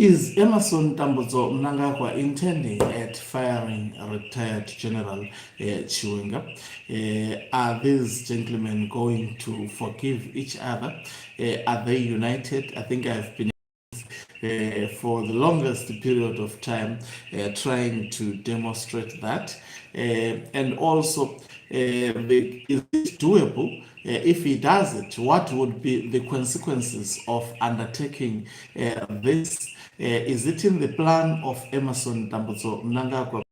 Is Emerson Tambudzo Mnangagwa intending at firing retired General Chiwenga? Are these gentlemen going to forgive each other? Are they united? I think I've been for the longest period of time trying to demonstrate that. And also, is it doable? If he does it, what would be the consequences of undertaking this? Is it in the plan of Emerson Tambudzo Mnangagwa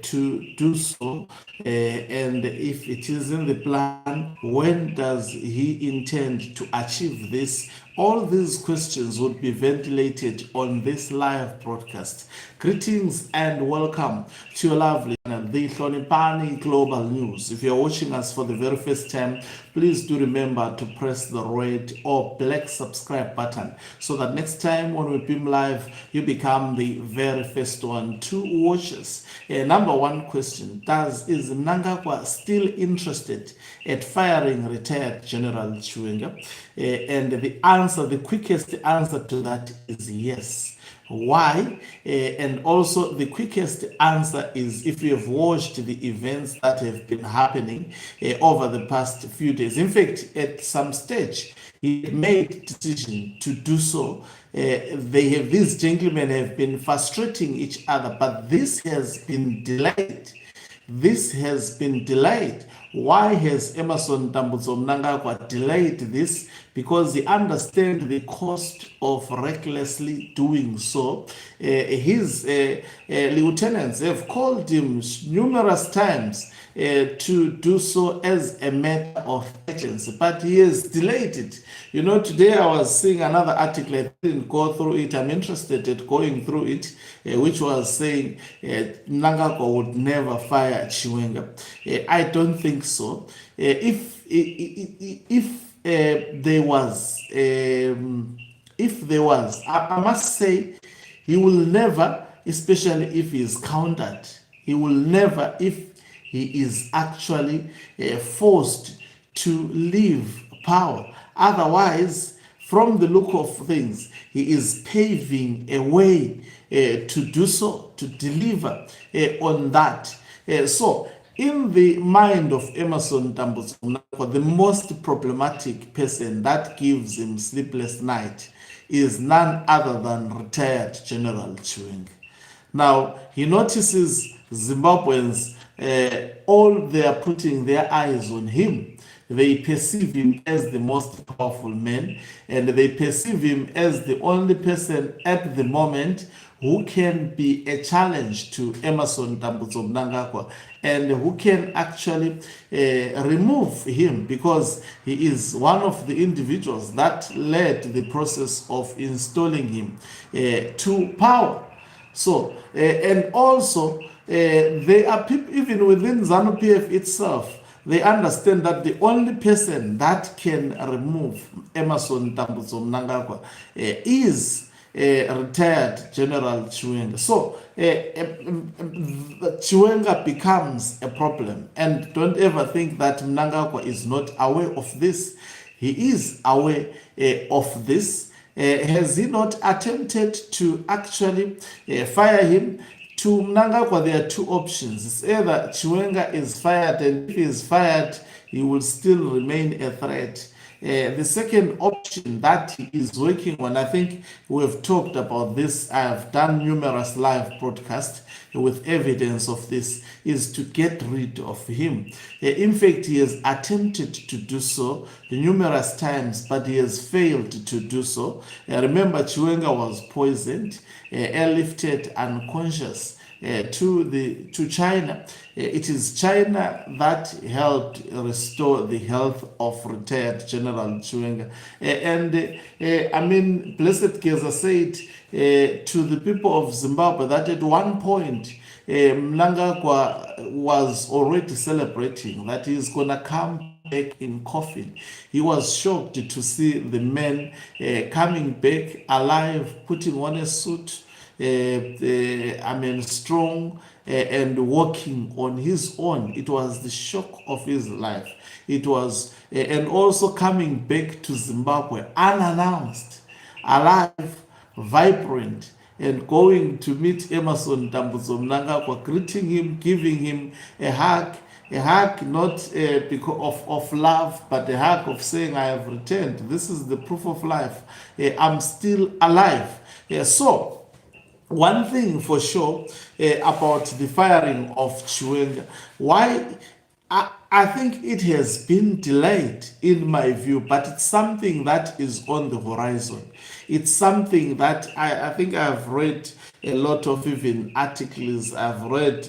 to do so? And if it is in the plan, when does he intend to achieve this? All these questions would be ventilated on this live broadcast. Greetings and welcome to your lovely channel, the Hlonipani Global News. If you're watching us for the very first time, please do remember to press the red or black subscribe button so that next time when we beam live, you become the very first one to watch us. Number one question, is Mnangagwa still interested at firing retired General Chiwenga? And the quickest answer to that is yes. Why? And also the quickest answer is if you have watched the events that have been happening over the past few days. In fact, at some stage, he made decision to do so. These gentlemen have been frustrating each other, but this has been delayed. This has been delayed. Why has Emerson Tambudzo Mnangagwa delayed this? Because he understands the cost of recklessly doing so. His lieutenants have called him numerous times to do so as a matter of urgency, but he has delayed it. You know, today I was seeing another article, I didn't go through it, I'm interested in going through it, which was saying Mnangagwa would never fire Chiwenga. I don't think so. If there was, I must say, he will never, especially if he is countered, he will never, if he is actually forced to leave power. Otherwise, from the look of things, he is paving a way to do so, to deliver on that. So, in the mind of Emerson Tambudzo Mnangagwa, the most problematic person that gives him sleepless night is none other than retired General Chiwenga. Now, he notices Zimbabweans, all they are putting their eyes on him. They perceive him as the most powerful man, and they perceive him as the only person at the moment who can be a challenge to Emerson Tambudzo Mnangagwa and who can actually remove him, because he is one of the individuals that led the process of installing him to power. So, and also, there are people, even within ZANU-PF itself, they understand that the only person that can remove Emerson Tambudzo Mnangagwa is retired General Chiwenga. So Chiwenga becomes a problem. And don't ever think that Mnangagwa is not aware of this. He is aware of this. Has he not attempted to actually fire him? To Mnangagwa, there are two options. It's either Chiwenga is fired, and if he is fired, he will still remain a threat. The second option that he is working on, I think we've talked about this, I've done numerous live broadcasts with evidence of this, is to get rid of him. In fact, he has attempted to do so numerous times, but he has failed to do so. Remember, Chiwenga was poisoned, airlifted unconscious to China. It is China that helped restore the health of retired General Chiwenga. I mean, Blessed Geza said to the people of Zimbabwe that at one point Mnangagwa was already celebrating that he's going to come back in coffin. He was shocked to see the men coming back alive, putting on a suit, strong and walking on his own. It was the shock of his life. It was, and also coming back to Zimbabwe unannounced, alive, vibrant, and going to meet Emerson Dambudzo Mnangagwa, greeting him, giving him a hug not because of love, but a hug of saying, I have returned. This is the proof of life. I'm still alive. So, one thing for sure about the firing of Chiwenga, why I think it has been delayed in my view, but it's something that is on the horizon. It's something that I think I've read a lot of even articles I've read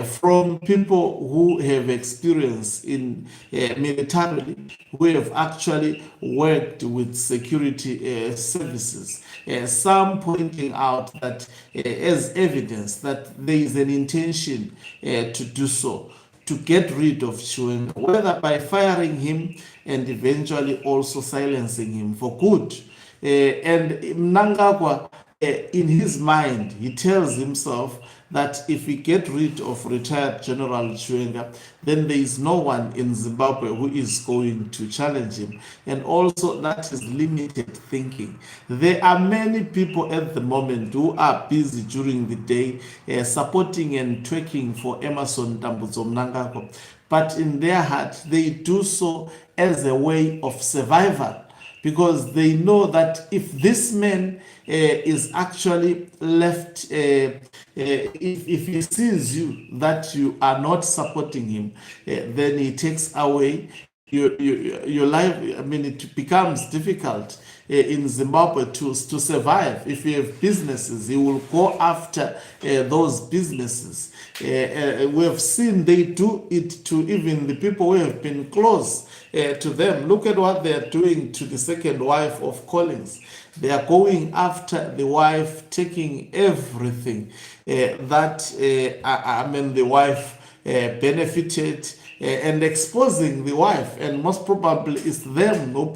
from people who have experience in militarily, who have actually worked with security services. Some pointing out that as evidence that there is an intention to do so, to get rid of Chiwenga, whether by firing him and eventually also silencing him for good. And Mnangagwa, in his mind, he tells himself that if we get rid of retired General Chiwenga, then there is no one in Zimbabwe who is going to challenge him. And also, that is limited thinking. There are many people at the moment who are busy during the day supporting and twerking for Emerson Dambudzo Mnangagwa. But in their heart, they do so as a way of survival, because they know that if this man is actually left, if he sees you that you are not supporting him, then he takes away your life. I mean, it becomes difficult in Zimbabwe to survive. If you have businesses, he will go after those businesses. We have seen they do it to even the people who have been close to them. Look at what they are doing to the second wife of Collins. They are going after the wife, taking everything that the wife benefited, and exposing the wife, and most probably it's them who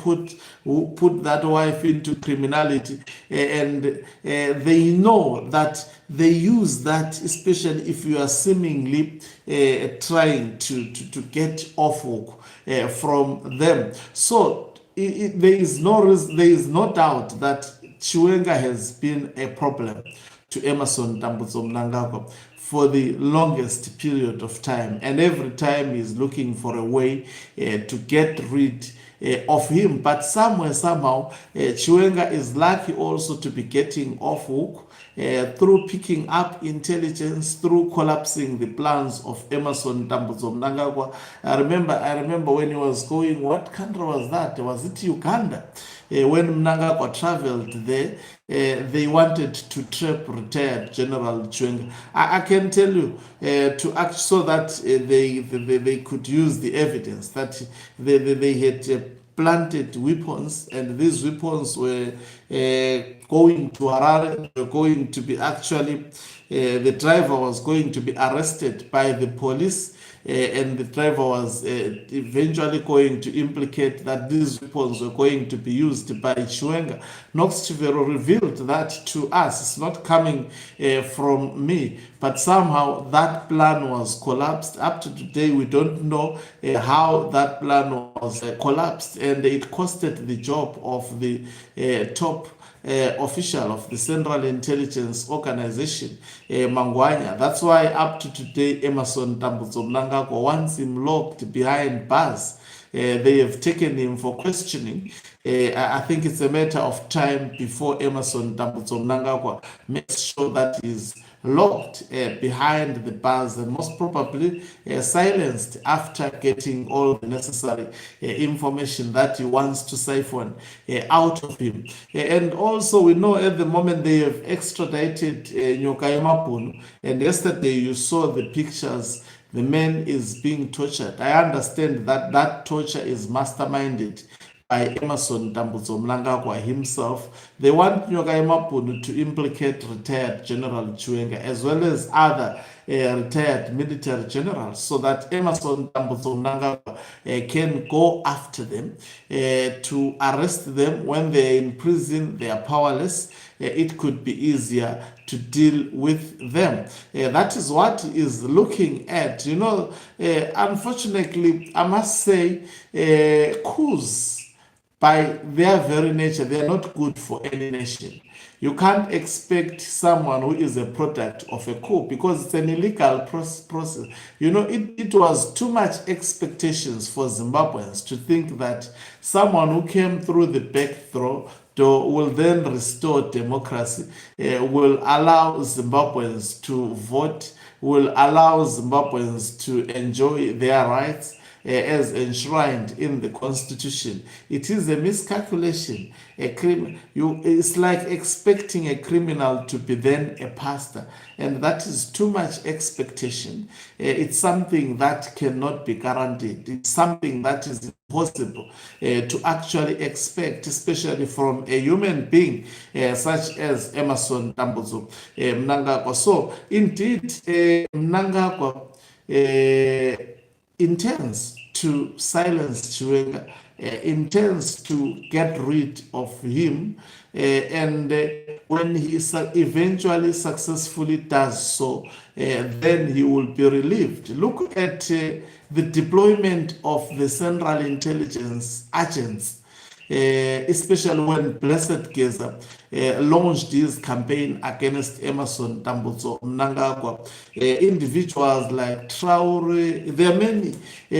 put that wife into criminality, and they know that they use that, especially if you are seemingly trying to get off hook from them. So there is no doubt that Chiwenga has been a problem to Emerson Dambudzo Mnangagwa for the longest period of time, and every time he's looking for a way to get rid of him. But somehow, Chiwenga is lucky also to be getting off hook through picking up intelligence, through collapsing the plans of Emerson Dambudzo Mnangagwa. I remember when he was going, what country was that? Was it Uganda? When Mnangagwa traveled there, they wanted to trap retired General Chiwenga. I can tell you, to act so that they could use the evidence that they had planted weapons, and these weapons were going to Harare, were going to be actually, the driver was going to be arrested by the police, and the driver was eventually going to implicate that these weapons were going to be used by Chiwenga. Knox Chivero revealed that to us. It's not coming from me, but somehow that plan was collapsed. Up to today, we don't know how that plan was collapsed, and it costed the job of the top official of the Central Intelligence Organization, Mangwanya. That's why up to today, Emerson Dambudzo Mnangagwa wants him locked behind bars. They have taken him for questioning. I think it's a matter of time before Emerson Dambudzo Mnangagwa makes sure that he's locked behind the bars, and most probably silenced after getting all the necessary information that he wants to siphon out of him. And also, we know at the moment they have extradited Nyoka Punu, and yesterday you saw the pictures. The man is being tortured. I understand that that torture is masterminded by Emerson Dambudzo Mnangagwa himself. They want Nyoka Punu to implicate retired General Chiwenga as well as other retired military generals, so that Emerson Dambudzo Mnangagwa can go after them to arrest them when they're in prison. They are powerless. It could be easier to deal with them. That is what he is looking at. Unfortunately, I must say, coups by their very nature, they are not good for any nation. You can't expect someone who is a product of a coup because it's an illegal process. It was too much expectations for Zimbabweans to think that someone who came through the back door will then restore democracy, will allow Zimbabweans to vote, will allow Zimbabweans to enjoy their rights as enshrined in the constitution. It is a miscalculation. It's like expecting a criminal to be then a pastor, and that is too much expectation. It's something that cannot be guaranteed. It's something that is impossible to actually expect, especially from a human being such as Emerson Mnangagwa. So indeed, Mnangagwa intends to silence Chiwenga, intends to get rid of him, and when he eventually successfully does so, then he will be relieved. Look at the deployment of the Central Intelligence agents, especially when Blessed Geza launched his campaign against Emerson Mnangagwa. Individuals like Traore, there are many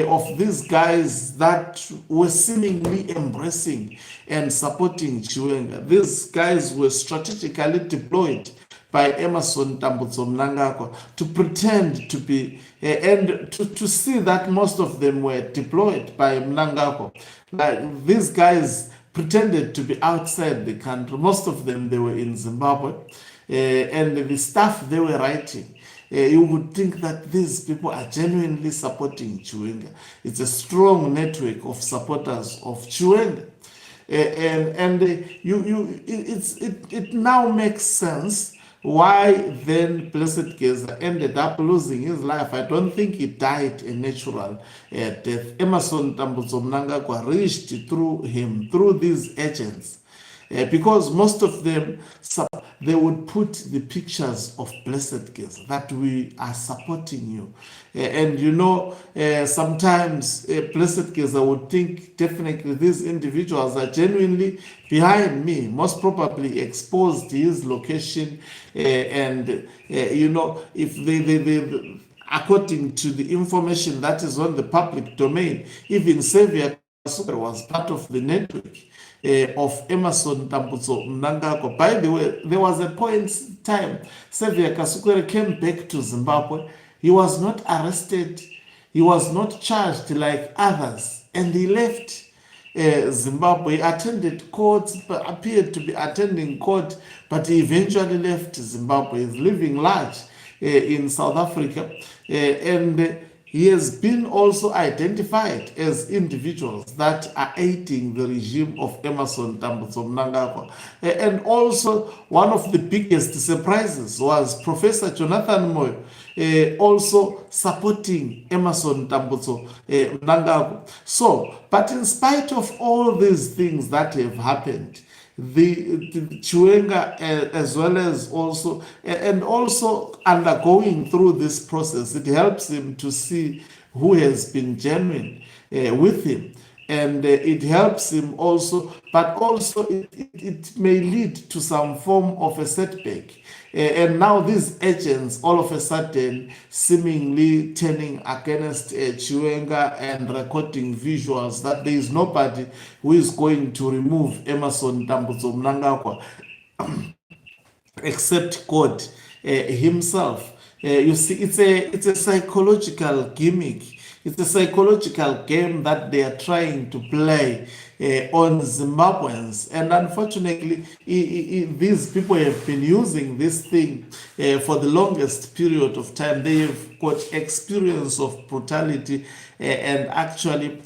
of these guys that were seemingly embracing and supporting Chiwenga. These guys were strategically deployed by Emerson Mnangagwa to pretend to be, and to see that most of them were deployed by Mnangagwa. Like these guys pretended to be outside the country. Most of them, they were in Zimbabwe, and the stuff they were writing, you would think that these people are genuinely supporting Chiwenga. It's a strong network of supporters of Chiwenga. It now makes sense why then Blessed Geza ended up losing his life. I don't think he died a natural death. Emerson Mnangagwa reached through him, through these agents, because most of them, they would put the pictures of Blessed Geza that we are supporting you. Sometimes Blessed Geza would think definitely these individuals are genuinely behind me, most probably exposed his location, if they according to the information that is on the public domain, even Xavier Kasukere was part of the network of Emerson Mnangagwa. By the way, there was a point in time Xavier Kasukere came back to Zimbabwe. He was not arrested. He was not charged like others. And he left Zimbabwe. He attended court, appeared to be attending court, but he eventually left Zimbabwe. He's living large in South Africa. And he has been also identified as individuals that are aiding the regime of Emerson Mnangagwa. And also, one of the biggest surprises was Professor Jonathan Moyo also supporting Emerson Mnangagwa. So, but in spite of all these things that have happened, the Chiwenga, as well as also, and also undergoing through this process, it helps him to see who has been genuine with him. And it helps him also, but also it may lead to some form of a setback. And now these agents, all of a sudden, seemingly turning against Chiwenga and recording visuals that there is nobody who is going to remove Emerson Mnangagwa except God himself. You see, it's a psychological gimmick. It's a psychological game that they are trying to play on Zimbabweans. And unfortunately, these people have been using this thing for the longest period of time. They have got experience of brutality and actually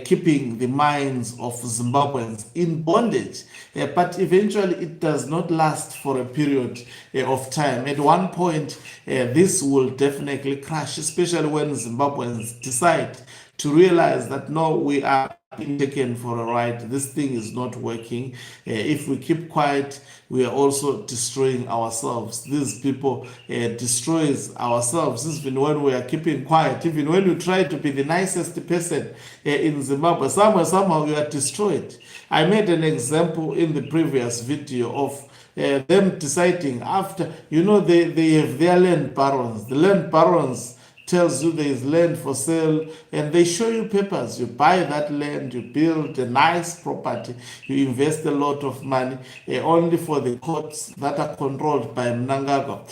keeping the minds of Zimbabweans in bondage. But eventually it does not last for a period of time. At one point, this will definitely crash, especially when Zimbabweans decide to realize that no, we are being taken for a ride. This thing is not working. If we keep quiet, we are also destroying ourselves. These people destroys ourselves even when we are keeping quiet. Even when you try to be the nicest person in Zimbabwe, somehow you are destroyed. I made an example in the previous video of them deciding after, they have their land barons. The land barons tells you there is land for sale, and they show you papers. You buy that land, you build a nice property, you invest a lot of money, only for the courts that are controlled by Mnangagwa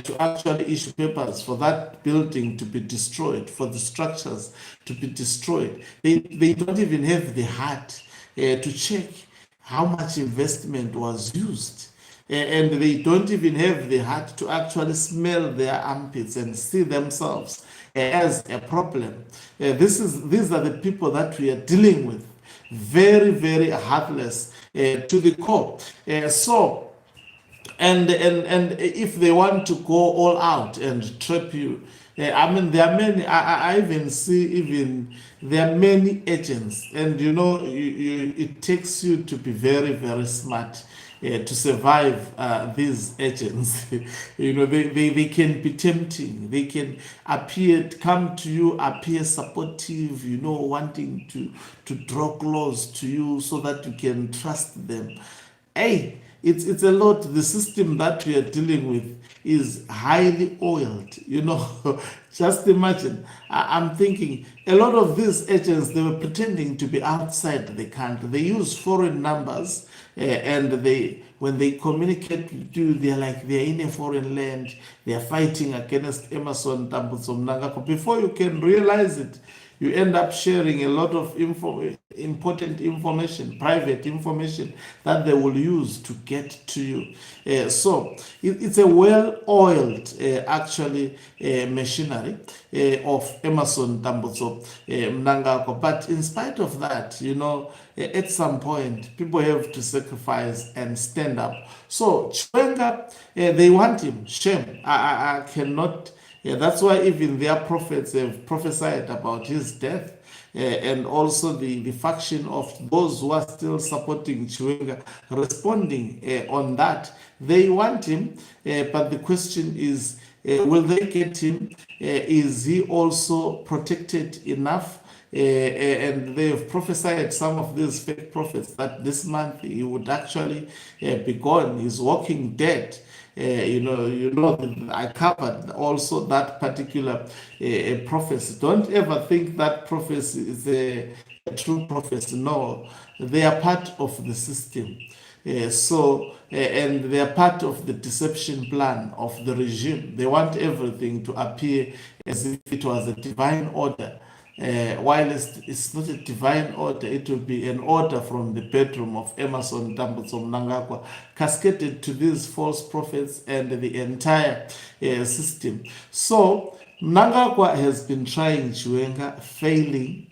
to actually issue papers for that building to be destroyed, for the structures to be destroyed. They don't even have the heart to check how much investment was used. And they don't even have the heart to actually smell their armpits and see themselves as a problem. These are the people that we are dealing with. Very, very heartless to the core. And if they want to go all out and trap you, I mean, there are many. I even see there are many agents, and it takes you to be very, very smart to survive these agents. They can be tempting. They can come to you, appear supportive, wanting to draw close to you so that you can trust them. Hey, it's a lot. The system that we are dealing with is highly oiled. Just imagine. I'm thinking a lot of these agents, they were pretending to be outside the country. They use foreign numbers, and when they communicate with you, they're like they're in a foreign land. They're fighting against Emerson Tambutso Mnangagwa. Before you can realize it, you end up sharing a lot of important information, private information that they will use to get to you. So it's a well-oiled, actually, machinery of Emerson Tambutso Mnangagwa. But in spite of that, at some point, people have to sacrifice and stand up. So Chiwenga, they want him. Shame. I cannot. Yeah, that's why even their prophets have prophesied about his death, and also the faction of those who are still supporting Chiwenga responding on that. They want him, but the question is, will they get him? Is he also protected enough? And they have prophesied, some of these fake prophets, that this month he would actually be gone. He's walking dead. I covered also that particular prophecy. Don't ever think that prophecy is a true prophecy. No, they are part of the system. And they are part of the deception plan of the regime. They want everything to appear as if it was a divine order. While it's not a divine order, it will be an order from the bedroom of Emerson Tambutso Mnangagwa, cascaded to these false prophets and the entire system. So Mnangagwa has been trying Chiwenga, failing.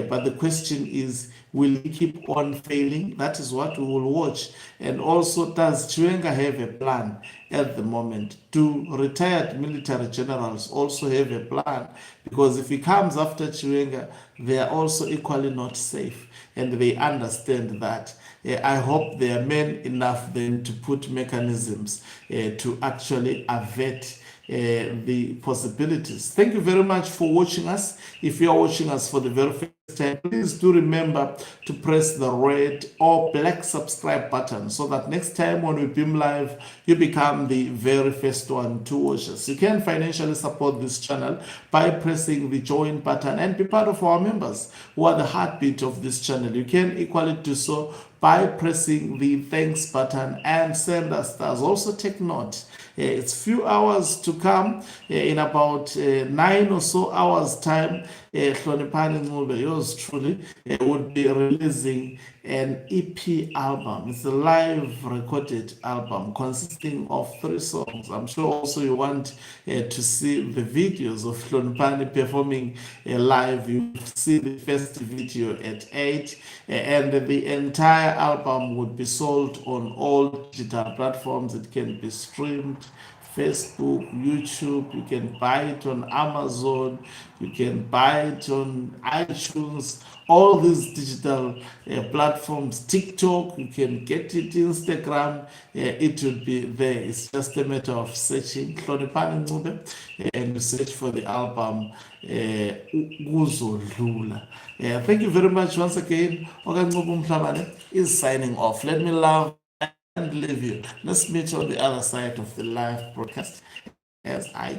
But the question is, will he keep on failing? That is what we will watch. And also, does Chiwenga have a plan at the moment? Do retired military generals also have a plan? Because if he comes after Chiwenga, they are also equally not safe, and they understand that. I hope they are men enough then to put mechanisms to actually avert the possibilities. Thank you very much for watching us. If you are watching us for the very first time, please do remember to press the red or black subscribe button so that next time when we beam live, you become the very first one to watch us. You can financially support this channel by pressing the join button and be part of our members who are the heartbeat of this channel. You can equally do so by pressing the thanks button and send us stars. Also take note, it's few hours to come. In about 9 or so hours time, Hloniphani Ncube, yours truly, would be releasing an EP album. It's a live recorded album consisting of 3 songs. I'm sure also you want to see the videos of Hloniphani performing live. You see the first video at 8, and the entire album would be sold on all digital platforms. It can be streamed Facebook, YouTube. You can buy it on Amazon. You can buy it on iTunes. All these digital platforms, TikTok, you can get it, Instagram, it will be there. It's just a matter of searching Hloniphani Ncube, and you search for the album Kuzodlula. Thank you very much once again. Okancube Mhlabane is signing off. Let me love and leave you. Let's meet on the other side of the live broadcast as I